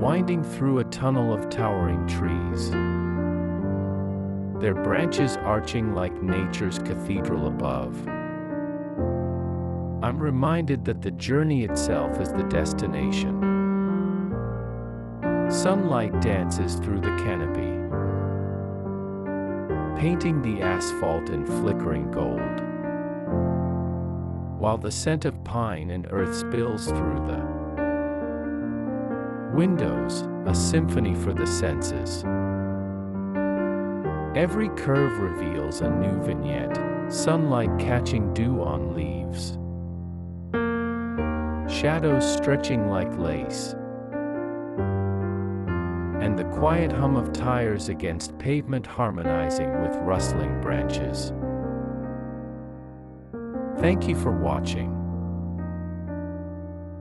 winding through a tunnel of towering trees, their branches arching like nature's cathedral above. I'm reminded that the journey itself is the destination. Sunlight dances through the canopy, painting the asphalt in flickering gold, while the scent of pine and earth spills through the windows, a symphony for the senses. Every curve reveals a new vignette, sunlight catching dew on leaves, shadows stretching like lace, and the quiet hum of tires against pavement harmonizing with rustling branches. Thank you for watching.